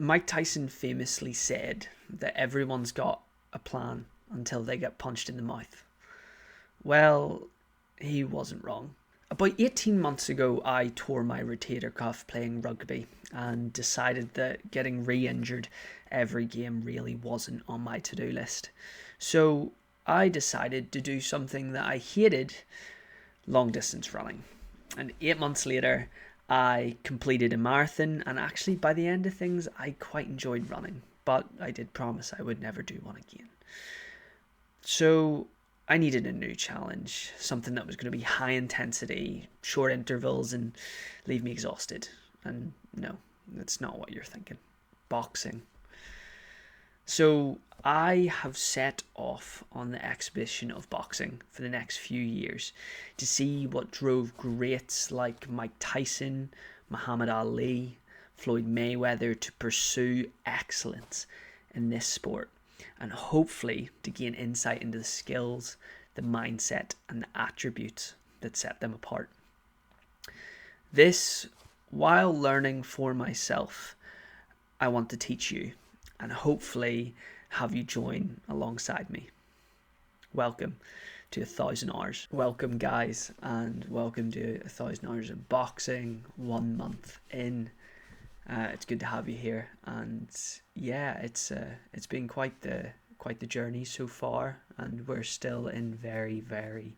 Mike Tyson famously said that everyone's got a plan until they get punched in the mouth. Well, he wasn't wrong. About 18 months ago, I tore my rotator cuff playing rugby and decided that getting re injured every game really wasn't on my to do list. So I decided to do something that I hated: long distance running. And 8 months later, I completed a marathon, and actually, by the end of things, I quite enjoyed running. But I did promise I would never do one again. So I needed a new challenge, something that was going to be high intensity, short intervals, and leave me exhausted. And no, that's not what you're thinking. Boxing. So I have set off on the exhibition of boxing for the next few years to see what drove greats like Mike Tyson, Muhammad Ali, Floyd Mayweather to pursue excellence in this sport, and hopefully to gain insight into the skills, the mindset, and the attributes that set them apart. This, while learning for myself, I want to teach you and hopefully have you join alongside me. Welcome to 1,000 hours. Welcome, guys, and welcome to 1,000 hours of boxing, 1 month in. It's good to have you here, and yeah, it's been quite the journey so far, and we're still in very, very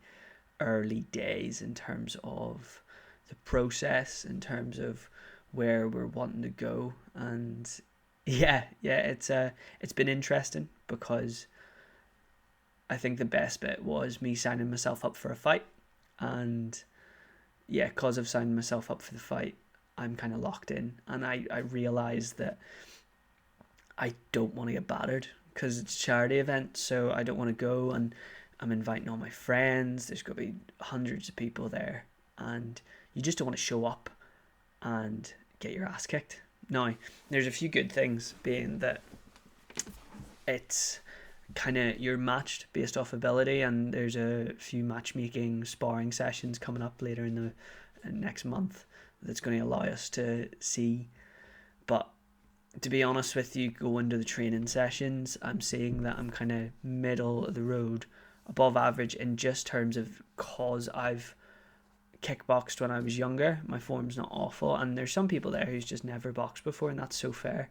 early days in terms of the process, in terms of where we're wanting to go. And yeah, it's been interesting because I think the best bit was me signing myself up for a fight, and yeah, because I've signed myself up for the fight, I'm kind of locked in, and I realised that I don't want to get battered because it's a charity event, so I don't want to go, and I'm inviting all my friends. There's going to be hundreds of people there, and you just don't want to show up and get your ass kicked. Now, there's a few good things, being that it's kind of, you're matched based off ability, and there's a few matchmaking sparring sessions coming up later in the next month that's going to allow us to see. But to be honest with you, going to the training sessions, I'm seeing that I'm kind of middle of the road, above average in just terms of, cause I've kickboxed when I was younger, my form's not awful, and there's some people there who's just never boxed before, and that's so fair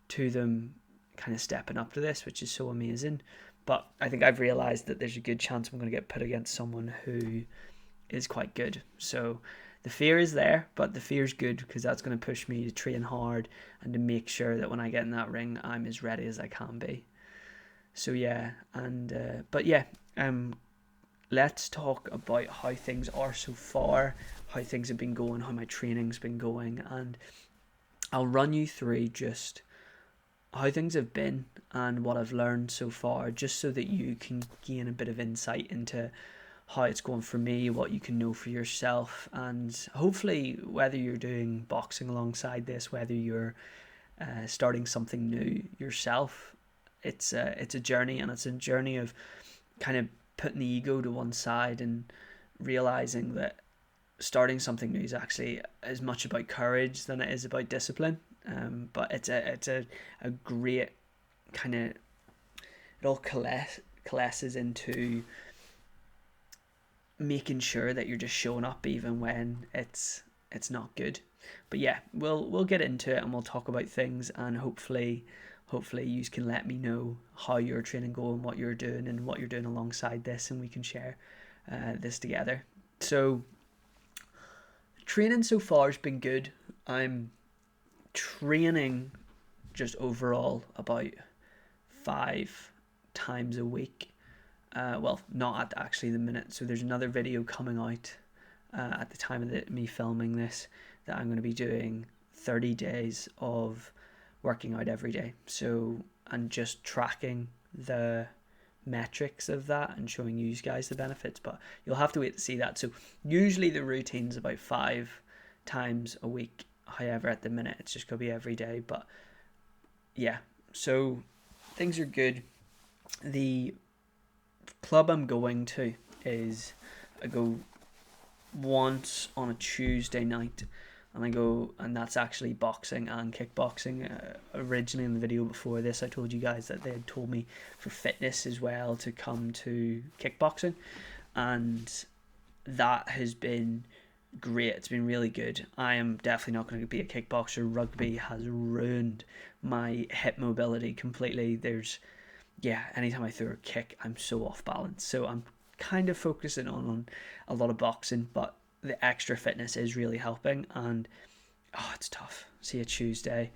to them kind of stepping up to this, which is so amazing. But I think I've realised that there's a good chance I'm going to get put against someone who is quite good. So the fear is there, but the fear is good because that's going to push me to train hard and to make sure that when I get in that ring, I'm as ready as I can be. So yeah, and but yeah, let's talk about how things are so far, how things have been going, how my training's been going, and I'll run you through just how things have been and what I've learned so far, just so that you can gain a bit of insight into how it's going for me, what you can know for yourself, and hopefully whether you're doing boxing alongside this, whether you're starting something new yourself, it's a journey, and it's a journey of kind of putting the ego to one side and realizing that starting something new is actually as much about courage than it is about discipline. But it's a great kind of, it all coalesces into making sure that you're just showing up even when it's not good. But yeah, we'll get into it, and we'll talk about things, and hopefully you can let me know how your training going, what you're doing, and what you're doing alongside this, and we can share this together. So training so far has been good. I'm training just overall about 5 times a week. Well, not at actually the minute. So there's another video coming out at the time of me filming this, that I'm going to be doing 30 days of working out every day. So, and just tracking the metrics of that and showing you guys the benefits, but you'll have to wait to see that. So usually the routine's about 5 times a week. However, at the minute it's just going to be every day. But yeah, so things are good. The club I'm going to is, I go once on a Tuesday night and I go, and that's actually boxing and kickboxing. Originally in the video before this, I told you guys that they had told me for fitness as well to come to kickboxing, and that has been great. It's been really good. I am definitely not going to be a kickboxer. Rugby has ruined my hip mobility completely. Anytime I throw a kick, I'm so off balance. So I'm kind of focusing on a lot of boxing, but the extra fitness is really helping. And it's tough. See, a Tuesday,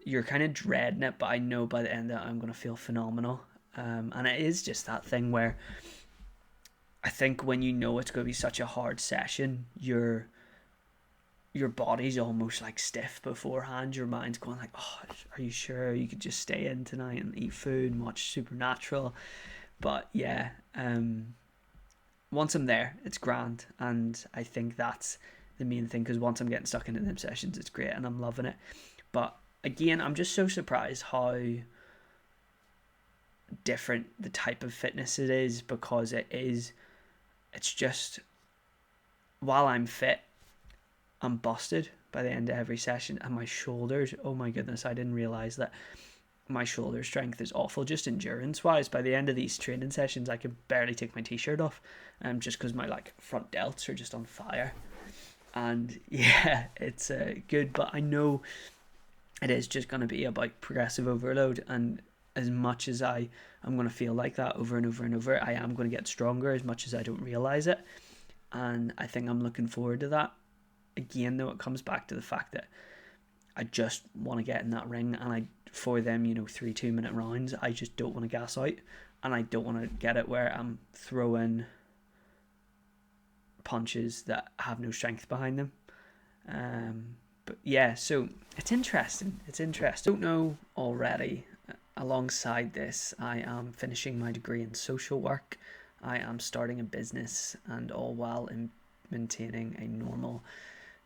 you're kind of dreading it, but I know by the end of it, I'm going to feel phenomenal. And it is just that thing where I think when you know it's going to be such a hard session, your body's almost like stiff beforehand. Your mind's going like, oh, are you sure you could just stay in tonight and eat food and watch Supernatural? But yeah, once I'm there, it's grand, and I think that's the main thing, because once I'm getting stuck into them sessions, it's great and I'm loving it. But again, I'm just so surprised how different the type of fitness it is, because it's just, while I'm fit, I'm busted by the end of every session, and my shoulders, oh my goodness, I didn't realize that my shoulder strength is awful, just endurance wise. By the end of these training sessions, I could barely take my t-shirt off, just because my front delts are just on fire. And yeah, it's good, but I know it is just going to be about progressive overload, and as much as I'm going to feel like that over and over and over, I am going to get stronger as much as I don't realize it. And I think I'm looking forward to that. Again, though, it comes back to the fact that I just want to get in that ring, and for them, 3 2-minute rounds, I just don't want to gas out, and I don't want to get it where I'm throwing punches that have no strength behind them. But yeah, so it's interesting. Don't know already. Alongside this, I am finishing my degree in social work. I am starting a business, and all while maintaining a normal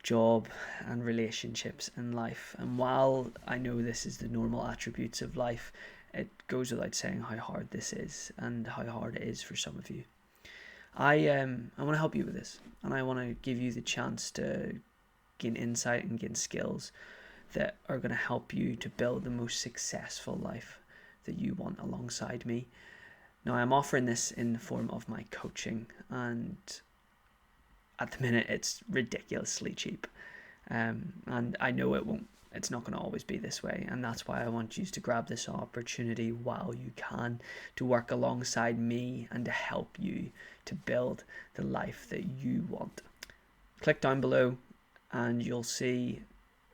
job and relationships in life. And while I know this is the normal attributes of life, it goes without saying how hard this is, and how hard it is for some of you. I want to help you with this, and I want to give you the chance to gain insight and gain skills that are going to help you to build the most successful life that you want alongside me. Now, I'm offering this in the form of my coaching, and at the minute it's ridiculously cheap, and I know it's not going to always be this way, and that's why I want you to grab this opportunity while you can, to work alongside me and to help you to build the life that you want. Click down below and you'll see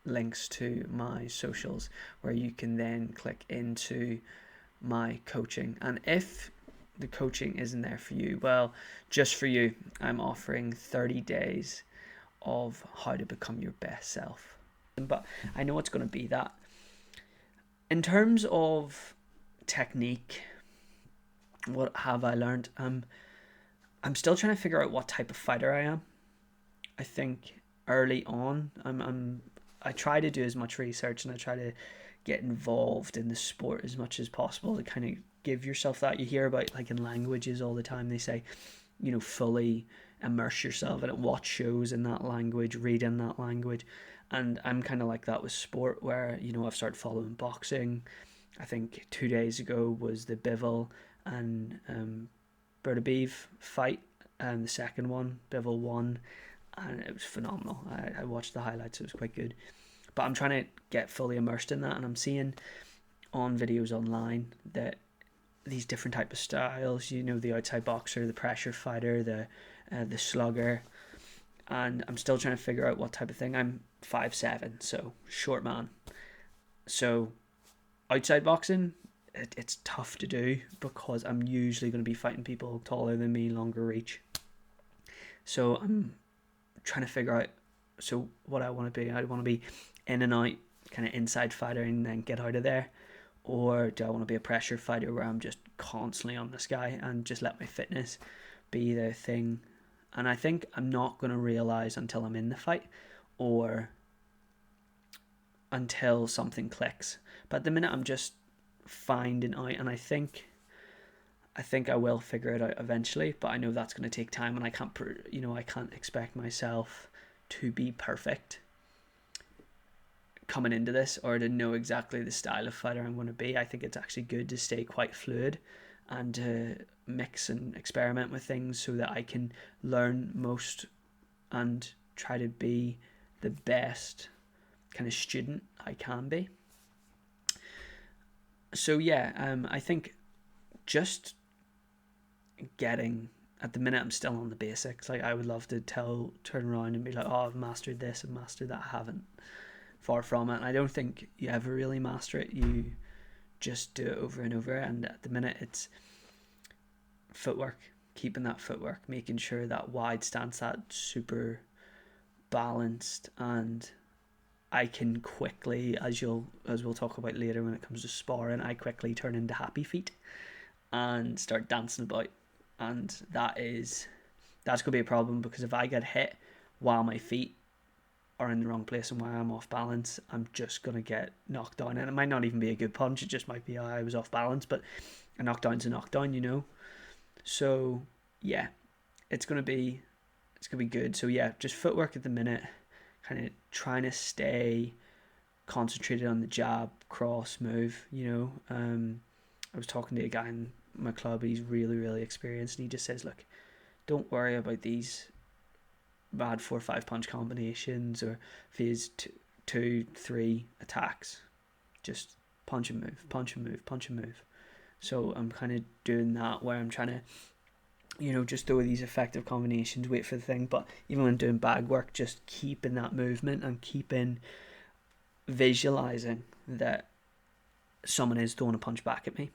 links to my socials, where you can then click into my coaching. And if the coaching isn't there for you, well, just for you, I'm offering 30 days of how to become your best self. But I know it's going to be that. In terms of technique, what have I learned? I'm still trying to figure out what type of fighter I am. I think early on, I try to do as much research, and I try to get involved in the sport as much as possible to kind of give yourself that. You hear about, like, in languages all the time, they say, fully immerse yourself in it, watch shows in that language, read in that language. And I'm kind of like that with sport, where, I've started following boxing. I think 2 days ago was the Bivol and Berdabeev fight, and the second one, Bivol won, and it was phenomenal. I watched the highlights, it was quite good. But I'm trying to get fully immersed in that, and I'm seeing on videos online that these different type of styles, the outside boxer, the pressure fighter, the slugger, and I'm still trying to figure out what type of thing. I'm 5'7", so short man. So outside boxing, it's tough to do, because I'm usually going to be fighting people taller than me, longer reach. So I'm trying to figure out what I want to be. I want to be in and out, kind of inside fighter, and then get out of there. Or do I want to be a pressure fighter, where I'm just constantly on this guy and just let my fitness be the thing? And I think I'm not going to realise until I'm in the fight, or until something clicks. But at the minute, I'm just finding out, and I think I will figure it out eventually. But I know that's going to take time, and I can't expect myself to be perfect. coming into this or to know exactly the style of fighter I'm going to be. I think it's actually good to stay quite fluid and to mix and experiment with things so that I can learn most and try to be the best kind of student I can be. So yeah, I think just getting, at the minute I'm still on the basics. Like I would love to turn around and be like, oh, I've mastered this and mastered that. I haven't. Far from it. And I don't think you ever really master it. You just do it over and over. And at the minute it's footwork, keeping that footwork, making sure that wide stance, that super balanced, and I can quickly, as we'll talk about later when it comes to sparring, I quickly turn into happy feet and start dancing about. And that's gonna be a problem, because if I get hit while my feet are in the wrong place and while I'm off balance, I'm just gonna get knocked down. And it might not even be a good punch, it just might be I was off balance, but a knockdown's a knockdown, you know. So yeah, it's gonna be good. So yeah, just footwork at the minute, kind of trying to stay concentrated on the jab, cross, move, you know. I was talking to a guy in my club, he's really, really experienced, and he just says, look, don't worry about these bad 4-5 punch combinations or phase 2-3 attacks. Just punch and move, punch and move, punch and move. So I'm kind of doing that, where I'm trying to, you know, just throw these effective combinations, wait for the thing. But even when doing bag work, just keeping that movement and keeping visualizing that someone is throwing a punch back at me.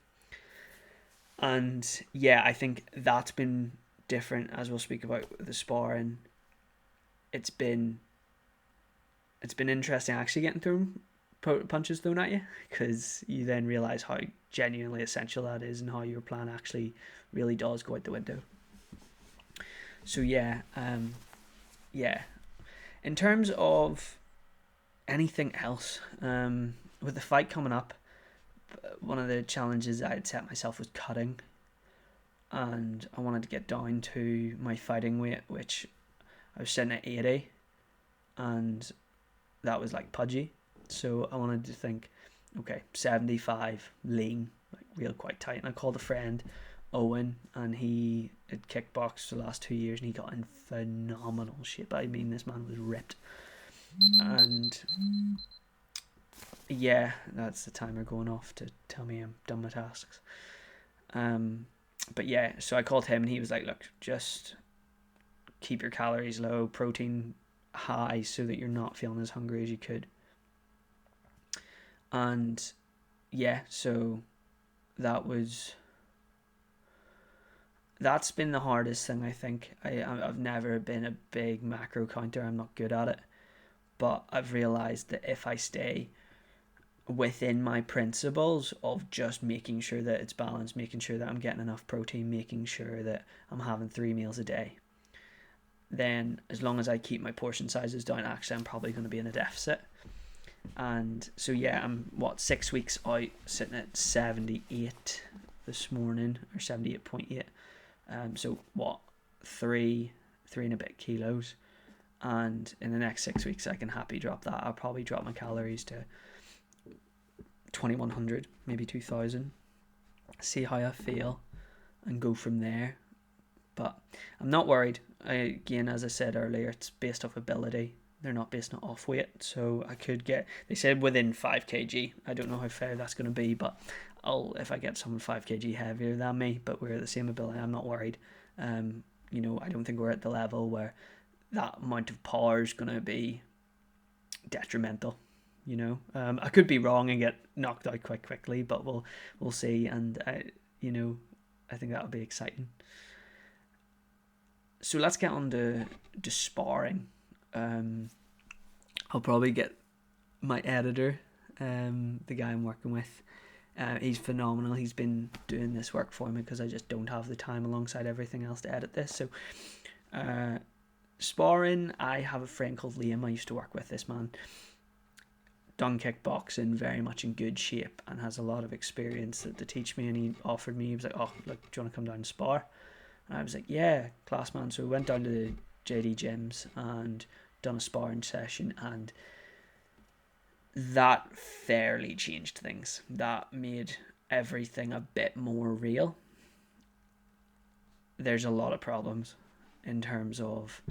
And yeah, I think that's been different, as we'll speak about the sparring. It's been interesting actually getting punches thrown at you, because you then realize how genuinely essential that is and how your plan actually really does go out the window. So yeah, in terms of anything else, with the fight coming up, one of the challenges I had set myself was cutting, and I wanted to get down to my fighting weight, which I was sitting at 80, and that was like pudgy. So I wanted to think, okay, 75, lean, like real quite tight. And I called a friend, Owen, and he had kickboxed the last 2 years, and he got in phenomenal shape. I mean, this man was ripped. And yeah, that's the timer going off to tell me I'm done my tasks. But yeah, so I called him, and he was like, look, just keep your calories low, protein high, so that you're not feeling as hungry as you could. And yeah, so that's been the hardest thing, I think. I've never been a big macro counter. I'm not good at it. But I've realized that if I stay within my principles of just making sure that it's balanced, making sure that I'm getting enough protein, making sure that I'm having 3 meals a day, then as long as I keep my portion sizes down, actually I'm probably going to be in a deficit. And so yeah, I'm 6 weeks out, sitting at 78 this morning, or 78.8. So three and a bit kilos, and in the next 6 weeks I can happily drop that. I'll probably drop my calories to 2100, maybe 2000, see how I feel and go from there. But I'm not worried. Again, as I said earlier, it's based off ability. They're not based on off weight, so I could get, they said within 5 kg. I don't know how fair that's going to be, but if I get someone 5 kg heavier than me, but we're the same ability, I'm not worried. You know, I don't think we're at the level where that amount of power is going to be detrimental. You know, I could be wrong and get knocked out quite quickly, but we'll see. And you know, I think that would be exciting. So let's get on to sparring. I'll probably get my editor, the guy I'm working with. He's phenomenal. He's been doing this work for me because I just don't have the time alongside everything else to edit this. So sparring, I have a friend called Liam. I used to work with this man. Done kickboxing, very much in good shape, and has a lot of experience to teach me. And he offered me, he was like, oh, look, do you want to come down and spar? And I was like, yeah, class, man. So we went down to the JD gyms and done a sparring session, and that fairly changed things. That made everything a bit more real. There's a lot of problems in terms of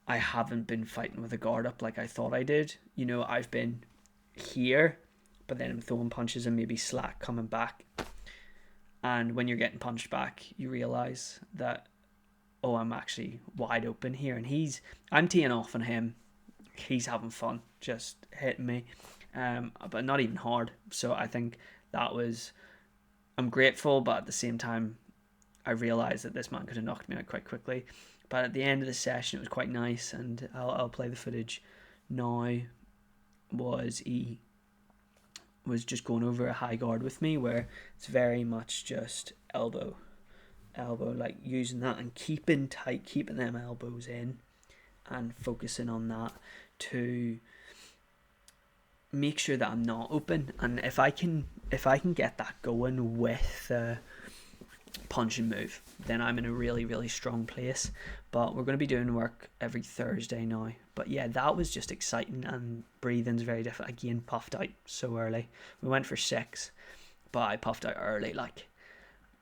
I haven't been fighting with a guard up like I thought I did. You know, I've been here, but then I'm throwing punches and maybe slack coming back. And when you're getting punched back, you realize that, oh, I'm actually wide open here. And I'm teeing off on him. He's having fun, just hitting me, but not even hard. So I think I'm grateful, but at the same time, I realised that this man could have knocked me out quite quickly. But at the end of the session, it was quite nice, and I'll play the footage now. He was just going over a high guard with me, where it's very much just elbow, like using that and keeping tight, keeping them elbows in, and focusing on that to make sure that I'm not open. And if I can get that going with punch and move, then I'm in a really, really strong place. But we're going to be doing work every Thursday now. But yeah, that was just exciting, and breathing's very different. Again, puffed out so early. We went for 6, but I puffed out early,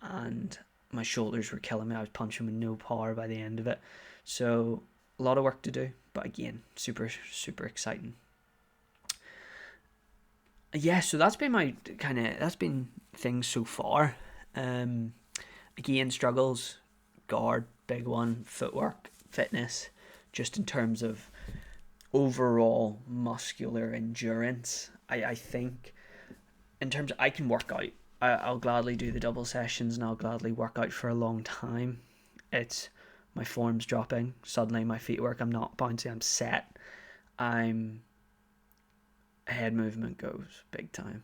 and my shoulders were killing me. I was punching with no power by the end of it. So a lot of work to do, but again, super, super exciting. Yeah, so that's been things so far. Again, struggles, guard, big one, footwork, fitness, just in terms of overall muscular endurance. I think in terms of, I can work out. I'll gladly do the double sessions, and I'll gladly work out for a long time. It's my form's dropping. Suddenly my feet work. I'm not bouncing. I'm set. Head movement goes big time.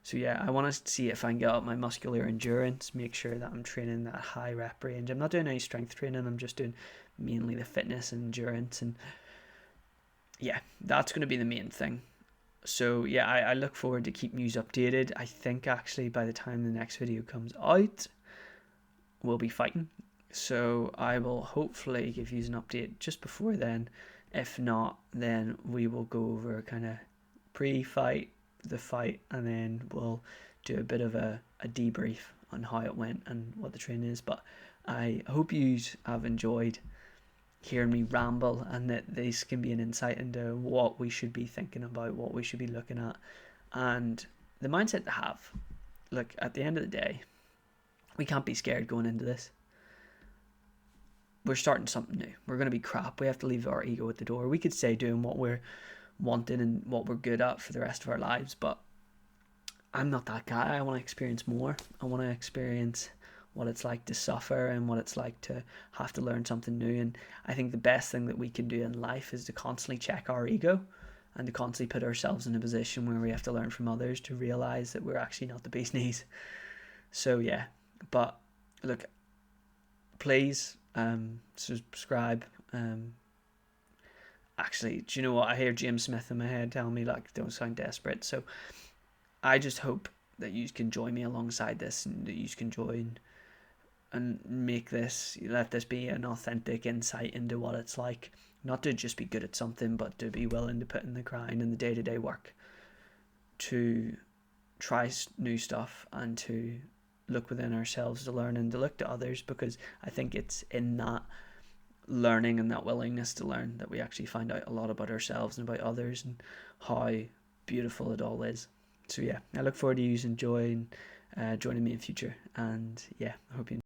So yeah, I want to see if I can get up my muscular endurance, make sure that I'm training that high rep range. I'm not doing any strength training, I'm just doing mainly the fitness and endurance, and yeah, that's going to be the main thing. So yeah, I look forward to keeping you updated. I think actually by the time the next video comes out, we'll be fighting. So I will hopefully give you an update just before then. If not, then we will go over kind of pre-fight, the fight, and then we'll do a bit of a debrief on how it went and what the training is. But I hope you have enjoyed hearing me ramble, and that this can be an insight into what we should be thinking about, what we should be looking at, and the mindset to have. Look, at the end of the day, we can't be scared going into this. We're starting something new. We're going to be crap. We have to leave our ego at the door. We could stay doing what we're wanting and what we're good at for the rest of our lives, but I'm not that guy. I want to experience more. I want to experience what it's like to suffer and what it's like to have to learn something new. And I think the best thing that we can do in life is to constantly check our ego and to constantly put ourselves in a position where we have to learn from others to realize that we're actually not the bee's knees. So yeah, but look, please subscribe. Actually, do you know what? I hear James Smith in my head telling me, like, don't sound desperate. So I just hope that you can join me alongside this, and that you can join and let this be an authentic insight into what it's like, not to just be good at something, but to be willing to put in the grind and the day-to-day work to try new stuff, and to look within ourselves to learn, and to look to others, because I think it's in that learning and that willingness to learn that we actually find out a lot about ourselves and about others, and how beautiful it all is. So yeah, I look forward to you joining me in future, and yeah, I hope you